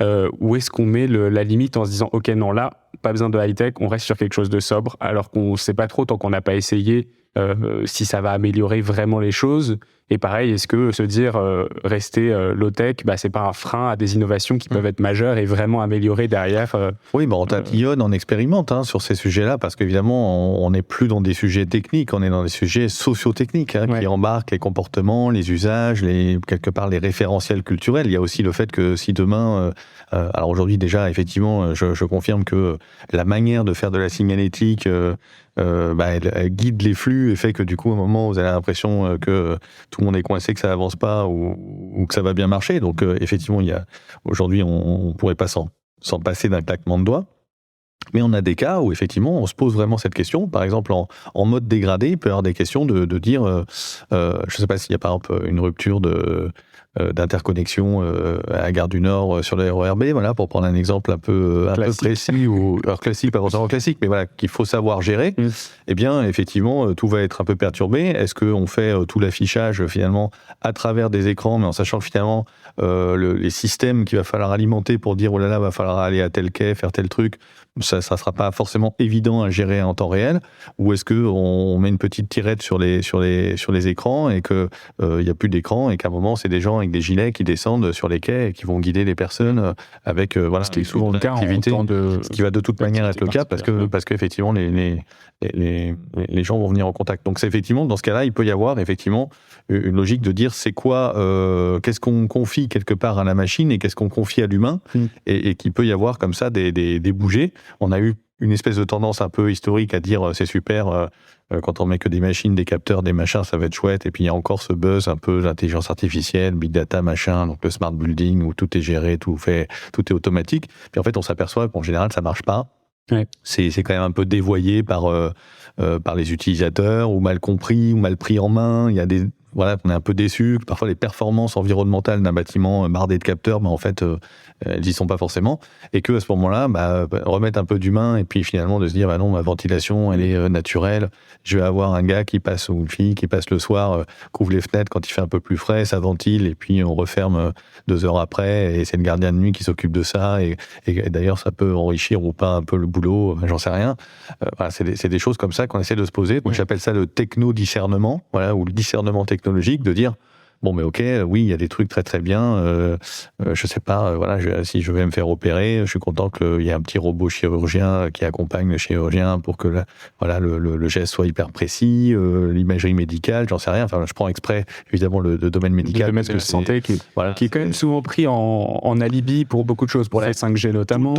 où est-ce qu'on met la limite en se disant « Ok, non, là, pas besoin de high-tech, on reste sur quelque chose de sobre », alors qu'on ne sait pas trop tant qu'on n'a pas essayé si ça va améliorer vraiment les choses. Et pareil, est-ce que se dire rester low-tech, c'est pas un frein à des innovations qui peuvent être majeures et vraiment améliorer derrière Oui, on tatillonne, on expérimente sur ces sujets-là, parce qu'évidemment, on n'est plus dans des sujets techniques, on est dans des sujets socio-techniques qui embarquent les comportements, les usages, quelque part les référentiels culturels. Il y a aussi le fait que si demain... alors aujourd'hui déjà, effectivement, je confirme que la manière de faire de la signalétique... elle guide les flux et fait que du coup, à un moment, vous avez l'impression que tout le monde est coincé, que ça avance pas ou que ça va bien marcher. Donc, effectivement, aujourd'hui, on pourrait pas s'en passer d'un claquement de doigts. Mais on a des cas où, effectivement, on se pose vraiment cette question. Par exemple, en mode dégradé, il peut y avoir des questions de dire, je sais pas s'il y a par exemple une rupture d'interconnexion à la Gare du Nord sur le RER B, voilà, pour prendre un exemple un peu précis, ou alors classique, pas forcément classique, mais voilà, qu'il faut savoir gérer. Eh bien, effectivement, tout va être un peu perturbé. Est-ce qu'on fait tout l'affichage, finalement, à travers des écrans, mais en sachant que, finalement, les systèmes qu'il va falloir alimenter pour dire, oh là là, va falloir aller à tel quai, faire tel truc, ça sera pas forcément évident à gérer en temps réel, ou est-ce qu'on met une petite tirette sur les écrans et qu'il n'y a plus d'écran et qu'à un moment, c'est des gens avec des gilets qui descendent sur les quais et qui vont guider les personnes avec ce qui est souvent le cas en temps de... Ce qui va de toute manière être le cas parce qu'effectivement, les gens vont venir en contact. Donc, c'est effectivement, dans ce cas-là, il peut y avoir effectivement une logique de dire c'est quoi, qu'est-ce qu'on confie quelque part à la machine et qu'est-ce qu'on confie à l'humain, et qu'il peut y avoir comme ça des bougées. On a eu une espèce de tendance un peu historique à dire c'est super, quand on met que des machines, des capteurs, des machins, ça va être chouette. Et puis il y a encore ce buzz un peu l'intelligence artificielle, big data, machin, donc le smart building où tout est géré, tout est automatique. Puis en fait, on s'aperçoit qu'en général, ça marche pas. Ouais. C'est quand même un peu dévoyé par les utilisateurs, ou mal compris, ou mal pris en main. Il y a on est un peu déçu. Parfois, les performances environnementales d'un bâtiment bardé de capteurs, en fait, elles y sont pas forcément. Et que à ce moment-là, remettre un peu d'humain et puis finalement de se dire, non, ma ventilation, elle est naturelle. Je vais avoir un gars qui passe, ou une fille qui passe le soir, couvre les fenêtres quand il fait un peu plus frais, ça ventile, et puis on referme 2 heures après, et c'est le gardien de nuit qui s'occupe de ça. Et d'ailleurs, ça peut enrichir ou pas un peu le boulot, j'en sais rien. C'est des choses comme ça qu'on essaie de se poser. Moi, j'appelle ça le techno-discernement, ou le discernement technologique, de dire bon, mais ok, oui, il y a des trucs très très bien. Je sais pas, si je vais me faire opérer, je suis content qu'il y ait un petit robot chirurgien qui accompagne le chirurgien pour que le geste soit hyper précis, l'imagerie médicale, j'en sais rien. Enfin, je prends exprès évidemment le domaine médical, le domaine de santé qui est quand même souvent pris en alibi pour beaucoup de choses, pour la 5G notamment.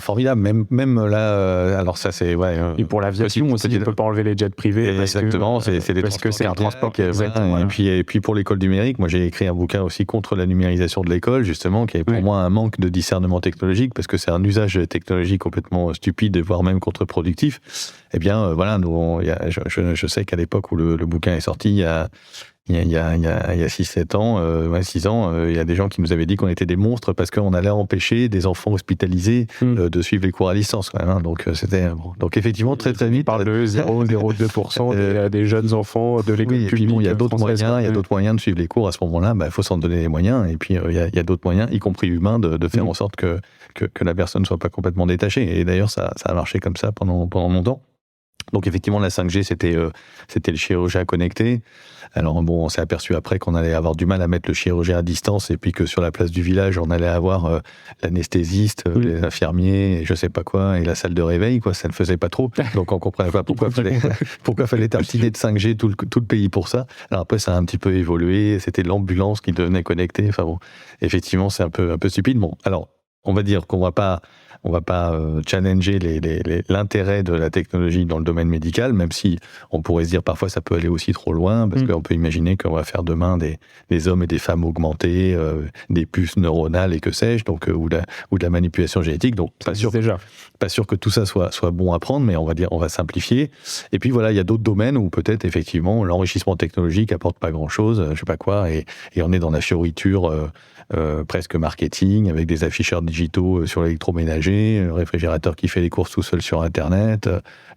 Formidable. Même là, alors ça c'est et pour l'aviation aussi, on peut pas enlever les jets privés. Exactement, c'est des parce que c'est un transport qui est et puis pour l'école numérique, moi j'ai écrit un bouquin aussi contre la numérisation de l'école, justement, qui est pour moi un manque de discernement technologique, parce que c'est un usage technologique complètement stupide, voire même contre-productif. Eh bien, je sais qu'à l'époque où le bouquin est sorti, il y a 6-7 ans, 6 ans, il y a des gens qui nous avaient dit qu'on était des monstres parce qu'on allait empêcher des enfants hospitalisés de suivre les cours à distance. Donc, c'était donc effectivement très très vite. On parle de 0,02% des jeunes enfants de l'école publique. Il y a d'autres moyens de suivre les cours à ce moment-là. Il faut s'en donner les moyens. Et puis, il y a d'autres moyens, y compris humains, de faire en sorte que la personne ne soit pas complètement détachée. Et d'ailleurs, ça a marché comme ça pendant longtemps. Donc effectivement, la 5G, c'était le chirurgien connecté. Alors on s'est aperçu après qu'on allait avoir du mal à mettre le chirurgien à distance, et puis que sur la place du village, on allait avoir l'anesthésiste, les infirmiers, et je sais pas quoi, et la salle de réveil, ça ne faisait pas trop. Donc on comprenait pas pourquoi fallait tartiner de 5G tout le pays pour ça. Alors après, ça a un petit peu évolué. C'était l'ambulance qui devenait connectée. Enfin bon, effectivement, c'est un peu stupide. Bon, alors on va dire qu'on va pas challenger l'intérêt de la technologie dans le domaine médical, même si on pourrait se dire parfois ça peut aller aussi trop loin, parce qu'on peut imaginer qu'on va faire demain des hommes et des femmes augmentés, des puces neuronales et que sais-je, donc ou de la manipulation génétique. Donc pas sûr que tout ça soit bon à prendre, mais on va simplifier. Et puis il y a d'autres domaines où peut-être effectivement l'enrichissement technologique apporte pas grand-chose, je sais pas quoi, et on est dans la fioriture presque marketing, avec des afficheurs digitaux sur l'électroménager, le réfrigérateur qui fait les courses tout seul sur Internet,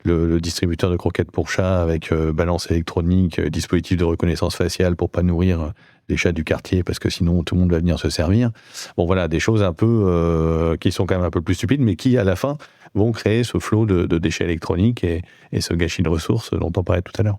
le distributeur de croquettes pour chat avec balance électronique, dispositif de reconnaissance faciale pour pas nourrir des chats du quartier, parce que sinon tout le monde va venir se servir. Bon voilà, des choses un peu qui sont quand même un peu plus stupides, mais qui à la fin vont créer ce flot de déchets électroniques et ce gâchis de ressources dont on parlait tout à l'heure.